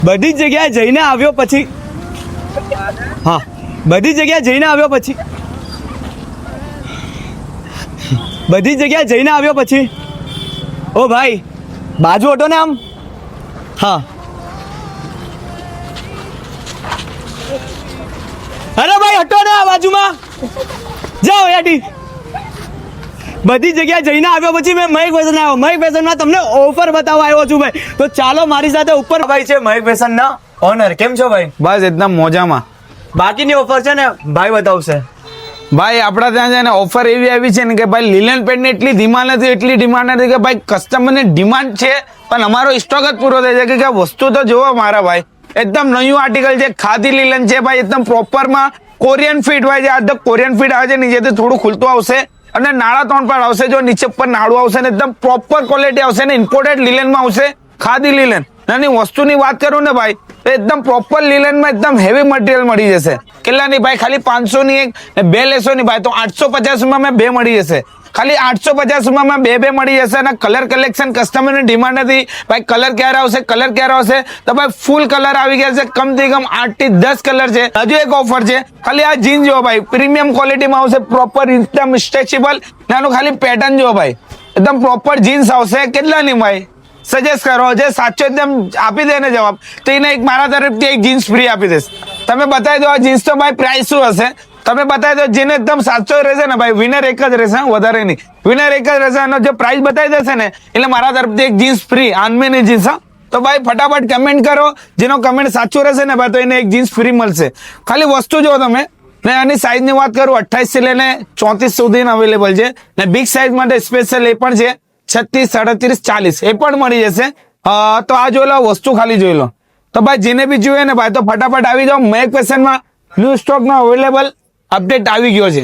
બધી જ જગ્યાએ જઈને આવ્યો પછી હા બધી જગ્યાએ જઈને આવ્યો પછી બધી જગ્યાએ જઈને આવ્યો પછી ઓ ભાઈ બાજુ હટો ને આમ હા અરે ભાઈ હટો ને આ બાજુમાં જાઓ યાટી બધી જગ્યાએ જઈને આવ્યો પછી મેં મહેક ફેશન આવ્યો મહેક ફેશનમાં તમને ઓફર બતાવવા આવ્યો છું ભાઈ તો ચાલો મારી સાથે ઉપર ભાઈ છે મહેક ફેશનના ઓનર કેમ છો ભાઈ બસ એકદમ મોજામાં બાકીની ઓફર છે ને ભાઈ બતાવશે ભાઈ આપણા ત્યાં છે ને ઓફર એવી આવી છે ને કે ભાઈ લીલન પેન્ટની એટલી ડિમાન્ડ નથી કે ભાઈ કસ્ટમરની ડિમાન્ડ છે પણ અમારો સ્ટોક જ પૂરો થઈ જાય કે વસ્તુ તો જોવો મારા ભાઈ એકદમ નયું આર્ટિકલ છે ખાદી લીલન છે ભાઈ એકદમ પ્રોપરમાં કોરિયન ફિટ ભાઈ જે આ કોરિયન ફિટ આવે છે નીચેથી થોડું ખુલતું આવશે અને નાળા ત્રણ પર આવશે જો નીચે પર નાળું આવશે ને એકદમ પ્રોપર ક્વોલિટી આવશે ને ઇમ્પોર્ટેડ લીલનમાં આવશે ખાદી લીલન નાની વસ્તુની વાત કરું ને ભાઈ એકદમ પ્રોપર લીલનમાં એકદમ હેવી મટીરિયલ મળી જશે કેટલાની ભાઈ ખાલી 500 ની એક ને બે લેશો ની ભાઈ તો 850 માં બે મળી જશે ખાલી 850 માં બે મળી જશે અને કલર કલેક્શન કસ્ટમરની ડિમાન્ડ હતી ભાઈ કલર ક્યારે આવશે તો ભાઈ ફૂલ કલર આવી ગયા છે કમથી કમ 8 થી 10 કલર છે હજુ એક ઓફર છે ખાલી આ જીન્સ જો ભાઈ પ્રીમિયમ ક્વોલિટીમાં આવશે પ્રોપર એકદમ સ્ટ્રેચેબલ નાનું ખાલી પેટર્ન જો ભાઈ એકદમ પ્રોપર જીન્સ આવશે કેટલાની ભાઈ સજેસ્ટ કરો જે સાચો એકદમ આપી દે ને જવાબ તો એને એક મારા તરફથી એક જીન્સ ફ્રી આપી દઈશ તમે બતાવી દો આ જીન્સ તો ભાઈ પ્રાઇસ શું હશે તમે બતાવી દો જેને એકદમ સાચો રહેશે ને ભાઈ વિનર એક જ રહેશે વધારે નહીં વિનર એક જ રહેશે અને જે પ્રાઇસ બતાવી દેશે ને એટલે મારા તરફથી એક જીન્સ ફ્રી આનમેની જીન્સ તો ભાઈ ફટાફટ કમેન્ટ કરો જેનો કમેન્ટ સાચું રહેશે ને ભાઈ તો એને એક જીન્સ ફ્રી મળશે ખાલી વસ્તુ જો તમે ને આની સાઈઝ ની વાત કરું 28 થી લઈને 34 સુધી અવેલેબલ છે ને બિગ સાઈઝ માટે સ્પેશિયલ એ પણ છે 36, 37, 40 એ પણ મળી જશે તો આ જોઈ લો વસ્તુ ખાલી જોઈ લો તો ભાઈ જેને બી જોઈએ ને ભાઈ તો ફટાફટ આવી જાઓ મહેક ફેશનમાં ન્યૂ સ્ટોકમાં અવેલેબલ અપડેટ આવી ગયો છે